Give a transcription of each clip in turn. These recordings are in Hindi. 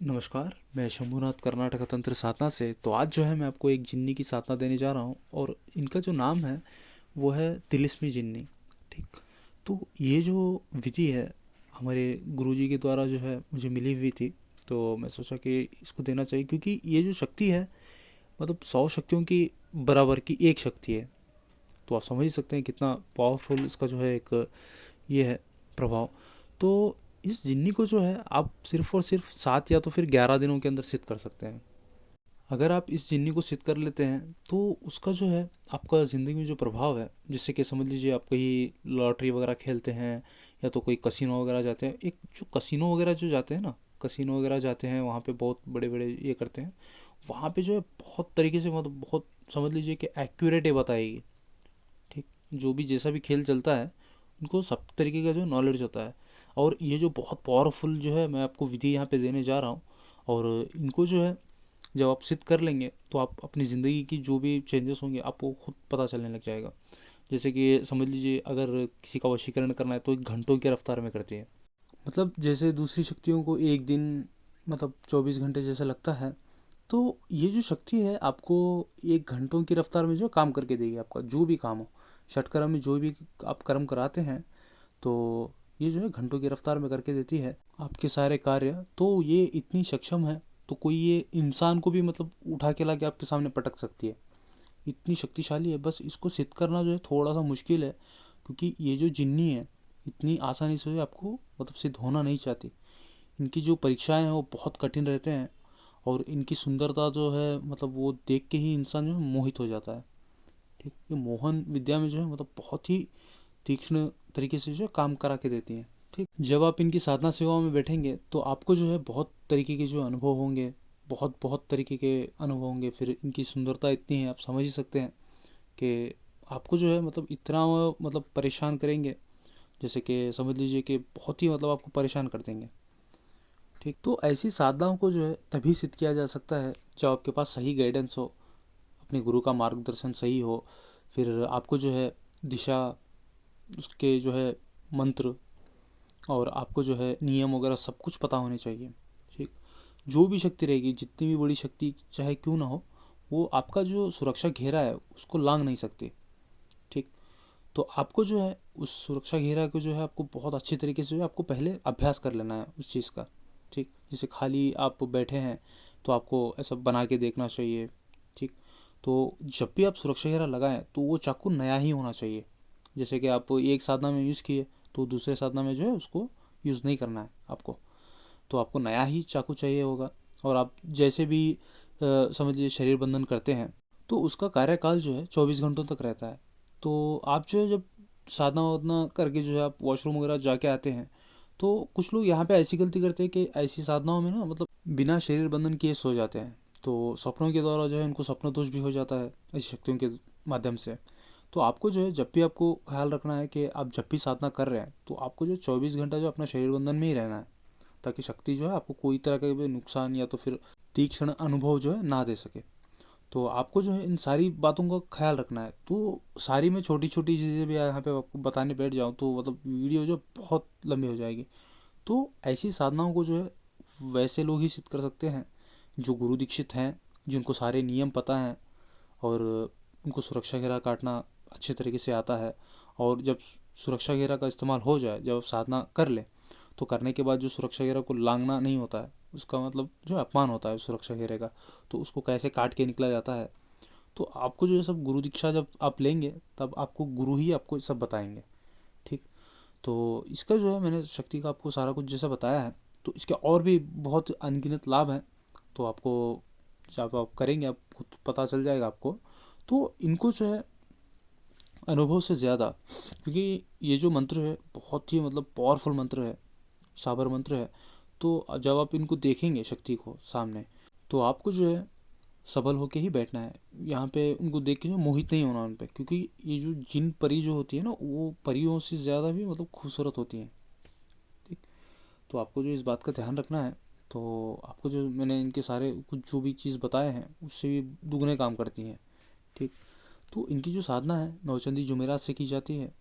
नमस्कार, मैं शंभुनाथ कर्नाटक तंत्र साधना से। तो आज जो है मैं आपको एक जिन्नी की साधना देने जा रहा हूँ और इनका जो नाम है वो है तिलिस्मी जिन्नी। ठीक। तो ये जो विधि है हमारे गुरुजी के द्वारा जो है मुझे मिली हुई थी। तो मैं सोचा कि इसको देना चाहिए क्योंकि ये जो शक्ति है मतलब 100 शक्तियों की बराबर की एक शक्ति है। तो आप समझ ही सकते हैं कितना पावरफुल इसका जो है एक ये है प्रभाव। तो इस जिन्नी को जो है आप सिर्फ और सिर्फ 7 या तो फिर 11 दिनों के अंदर सिद्ध कर सकते हैं। अगर आप इस जिन्नी को सिद्ध कर लेते हैं तो उसका जो है आपका ज़िंदगी में जो प्रभाव है, जिससे कि समझ लीजिए आप कहीं लॉटरी वगैरह खेलते हैं या तो कोई कसिनो वगैरह जाते हैं। एक जो कसिनो वगैरह जो जाते हैं ना, कसिनो वगैरह जाते हैं वहाँ पे बहुत बड़े बड़े ये करते हैं। वहाँ पे जो है बहुत तरीके से मतलब बहुत समझ लीजिए कि एक्यूरेट है बताएगी। ठीक। जो भी जैसा भी खेल चलता है उनको सब तरीके का जो नॉलेज होता है। और ये जो बहुत पावरफुल जो है मैं आपको विधि यहाँ पे देने जा रहा हूँ। और इनको जो है जब आप सिद्ध कर लेंगे तो आप अपनी ज़िंदगी की जो भी चेंजेस होंगे आपको खुद पता चलने लग जाएगा। जैसे कि समझ लीजिए अगर किसी का वशीकरण करना है तो एक घंटों की रफ्तार में करती है। मतलब जैसे दूसरी शक्तियों को एक दिन मतलब 24 घंटे जैसा लगता है, तो ये जो शक्ति है आपको एक घंटों की रफ्तार में जो काम करके देगी। आपका जो भी काम हो, षटकर्म में जो भी आप कर्म कराते हैं, तो ये जो है घंटों की रफ्तार में करके देती है आपके सारे कार्य। तो ये इतनी सक्षम है तो कोई ये इंसान को भी मतलब उठा के ला के आपके सामने पटक सकती है। इतनी शक्तिशाली है। बस इसको सिद्ध करना जो है थोड़ा सा मुश्किल है क्योंकि ये जो जिन्नी है इतनी आसानी से आपको मतलब सिद्ध होना नहीं चाहती। इनकी जो परीक्षाएं हैं वो बहुत कठिन रहते हैं। और इनकी सुंदरता जो है मतलब वो देख के ही इंसान जो है मोहित हो जाता है। ठीक। ये मोहन विद्या में जो है मतलब बहुत ही तीक्ष्ण तरीके से जो है काम करा के देती हैं। ठीक। जब आप इनकी साधना सेवा में बैठेंगे तो आपको जो है बहुत तरीके के जो अनुभव होंगे, बहुत बहुत तरीके के अनुभव होंगे। फिर इनकी सुंदरता इतनी है आप समझ ही सकते हैं कि आपको जो है मतलब इतना मतलब परेशान करेंगे। जैसे कि समझ लीजिए कि बहुत ही मतलब आपको परेशान कर देंगे। ठीक। तो ऐसी साधनाओं को जो है तभी सिद्ध किया जा सकता है जब आपके पास सही गाइडेंस हो, अपने गुरु का मार्गदर्शन सही हो। फिर आपको जो है दिशा, उसके जो है मंत्र और आपको जो है नियम वगैरह सब कुछ पता होने चाहिए। ठीक। जो भी शक्ति रहेगी, जितनी भी बड़ी शक्ति चाहे क्यों ना हो, वो आपका जो सुरक्षा घेरा है उसको लांघ नहीं सकती। ठीक। तो आपको जो है उस सुरक्षा घेरा को जो है आपको बहुत अच्छी तरीके से जो है आपको पहले अभ्यास कर लेना है उस चीज़ का। ठीक। जैसे खाली आप बैठे हैं तो आपको ऐसा बना के देखना चाहिए। ठीक। तो जब भी आप सुरक्षा घेरा लगाएं तो वो चाकू नया ही होना चाहिए। जैसे कि आप एक साधना में यूज़ किए तो दूसरे साधना में जो है उसको यूज़ नहीं करना है आपको। तो आपको नया ही चाकू चाहिए होगा। और आप जैसे भी समझ लीजिए शरीर बंधन करते हैं तो उसका कार्यकाल जो है 24 घंटों तक रहता है। तो आप जो है जब साधना वाधना करके जो है आप वॉशरूम वगैरह जाके आते हैं तो कुछ लोग यहाँ पे ऐसी गलती करते हैं कि ऐसी साधनाओं में ना मतलब बिना शरीर बंधन किए सो जाते हैं। तो सपनों के द्वारा जो है उनको स्वप्न दोष भी हो जाता है ऐसी शक्तियों के माध्यम से। तो आपको जो है जब भी आपको ख्याल रखना है कि आप जब भी साधना कर रहे हैं तो आपको जो 24 घंटा जो अपना शरीर बंधन में ही रहना है, ताकि शक्ति जो है आपको कोई तरह का भी नुकसान या तो फिर तीक्ष्ण अनुभव जो है ना दे सके। तो आपको जो है इन सारी बातों का ख्याल रखना है। तो सारी में छोटी छोटी चीज़ें भी यहाँ पे आपको बताने बैठ जाऊँ तो मतलब वीडियो जो बहुत लंबी हो जाएगी। तो ऐसी साधनाओं को जो है वैसे लोग ही सिद्ध कर सकते हैं जो गुरु दीक्षित हैं, जिनको सारे नियम पता हैं और उनको सुरक्षा घेरा काटना अच्छे तरीके से आता है। और जब सुरक्षा घेरा का इस्तेमाल हो जाए, जब आप साधना कर लें तो करने के बाद जो सुरक्षा घेरा को लांघना नहीं होता है, उसका मतलब जो अपमान होता है सुरक्षा घेरे का, तो उसको कैसे काट के निकला जाता है। तो आपको जो है सब गुरु दीक्षा जब आप लेंगे तब आपको गुरु ही आपको सब बताएंगे। ठीक। तो इसका जो है मैंने शक्ति का आपको सारा कुछ जैसा बताया है, तो इसके और भी बहुत अनगिनत लाभ हैं। तो आपको जब आप करेंगे आप खुद पता चल जाएगा आपको। तो इनको जो है अनुभव से ज़्यादा, क्योंकि ये जो मंत्र है बहुत ही मतलब पावरफुल मंत्र है, साबर मंत्र है। तो जब आप इनको देखेंगे शक्ति को सामने तो आपको जो है सबल होके ही बैठना है। यहाँ पे उनको देख के जो मोहित नहीं होना उन पे, क्योंकि ये जो जिन परी जो होती है ना वो परियों से ज़्यादा भी मतलब खूबसूरत होती हैं। ठीक। तो आपको जो इस बात का ध्यान रखना है। तो आपको जो मैंने इनके सारे कुछ जो भी चीज़ बताए हैं उससे भी दुगने काम करती हैं। ठीक। तो इनकी जो साधना है नौचंदी जुमेरात से की जाती है।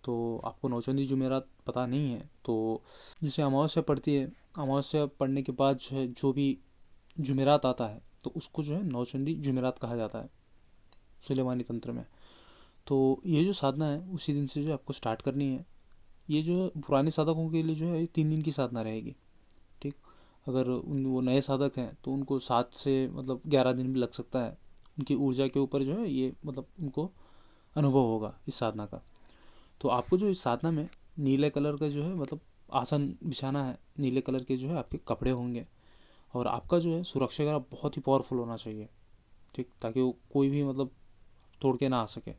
तो आपको नौचंदी जुमेरात पता नहीं है तो जैसे अमावस्या पड़ती है, अमावस्या पड़ने के बाद जो है जो भी जुमेरात आता है तो उसको जो है नौचंदी जुमेरात कहा जाता है सुलेमानी तंत्र में। तो ये जो साधना है उसी दिन से जो आपको स्टार्ट करनी है। ये जो पुराने साधकों के लिए जो है 3 दिन की साधना रहेगी। ठीक, अगर वो नए साधक हैं तो उनको 7 से मतलब 11 दिन भी लग सकता है। उनकी ऊर्जा के ऊपर जो है ये मतलब उनको अनुभव होगा इस साधना का। तो आपको जो इस साधना में नीले कलर का जो है मतलब आसन बिछाना है, नीले कलर के जो है आपके कपड़े होंगे, और आपका जो है सुरक्षा का बहुत ही पावरफुल होना चाहिए। ठीक, ताकि वो कोई भी मतलब तोड़ के ना आ सके,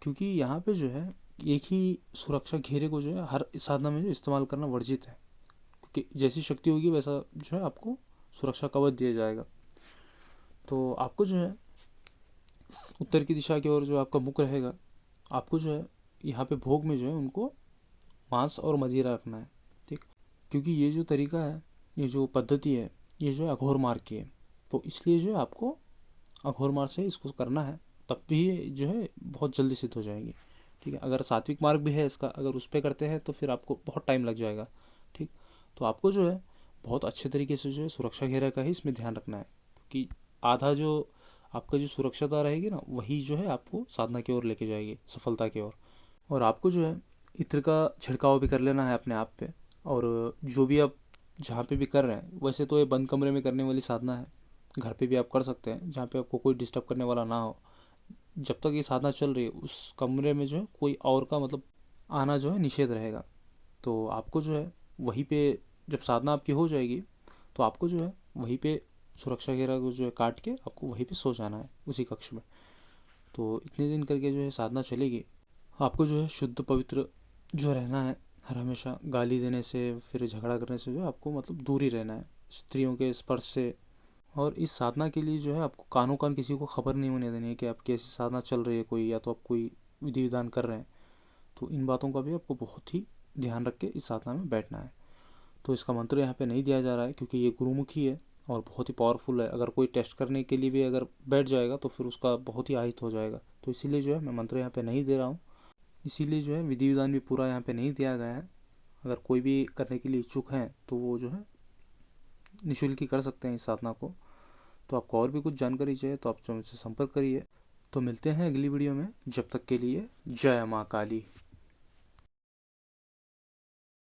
क्योंकि यहाँ पे जो है एक ही सुरक्षा घेरे को जो है हर साधना में जो इस्तेमाल करना वर्जित है, क्योंकि जैसी शक्ति होगी वैसा जो है आपको सुरक्षा कवच दिया जाएगा। तो आपको जो है उत्तर की दिशा की ओर जो आपका मुख रहेगा, आपको जो है यहाँ पे भोग में जो है उनको मांस और मदिरा रखना है। ठीक, क्योंकि ये जो तरीका है, ये जो पद्धति है, ये जो है अघोर मार्ग की है, तो इसलिए जो है आपको अघोर मार्ग से इसको करना है, तब भी ये जो है बहुत जल्दी सिद्ध हो जाएगी। ठीक है, अगर सात्विक मार्ग भी है इसका, अगर उस पर करते हैं तो फिर आपको बहुत टाइम लग जाएगा। ठीक, तो आपको जो है बहुत अच्छे तरीके से जो है सुरक्षा घेरा का ही इसमें ध्यान रखना है, क्योंकि आधा जो आपका जो सुरक्षाता रहेगी ना वही जो है आपको साधना की ओर लेके जाएगी, सफलता की ओर। और आपको जो है इत्र का छिड़काव भी कर लेना है अपने आप पे। और जो भी आप जहाँ पे भी कर रहे हैं, वैसे तो ये बंद कमरे में करने वाली साधना है, घर पे भी आप कर सकते हैं जहाँ पे आपको कोई डिस्टर्ब करने वाला ना हो। जब तक ये साधना चल रही है उस कमरे में जो है कोई और का मतलब आना जो है निषेध रहेगा। तो आपको जो है वहीं पे जब साधना आपकी हो जाएगी तो आपको जो है वहीं पे सुरक्षा घेरा को जो है काट के आपको वहीं पे सो जाना है उसी कक्ष में। तो इतने दिन करके जो है साधना चलेगी। आपको जो है शुद्ध पवित्र जो रहना है, हर हमेशा गाली देने से फिर झगड़ा करने से जो है आपको मतलब दूर ही रहना है, स्त्रियों के स्पर्श से। और इस साधना के लिए जो है आपको कानो कान किसी को खबर नहीं होने देनी है कि आपकी ऐसी साधना चल रही है कोई, या तो आप कोई विधि विधान कर रहे हैं। तो इन बातों का भी आपको बहुत ही ध्यान रख के इस साधना में बैठना है। तो इसका मंत्र यहाँ पे नहीं दिया जा रहा है क्योंकि ये गुरुमुखी है और बहुत ही पावरफुल है। अगर कोई टेस्ट करने के लिए भी अगर बैठ जाएगा तो फिर उसका बहुत ही आहित हो जाएगा। तो इसीलिए जो है मैं मंत्र यहाँ पे नहीं दे रहा हूँ, इसीलिए जो है विधि विधान भी पूरा यहाँ पे नहीं दिया गया है। अगर कोई भी करने के लिए इच्छुक हैं तो वो जो है निःशुल्क ही कर सकते हैं इस साधना को। तो आपको और भी कुछ जानकारी चाहिए तो आप जो मुझसे संपर्क करिए। तो मिलते हैं अगली वीडियो में, जब तक के लिए जय माँ काली।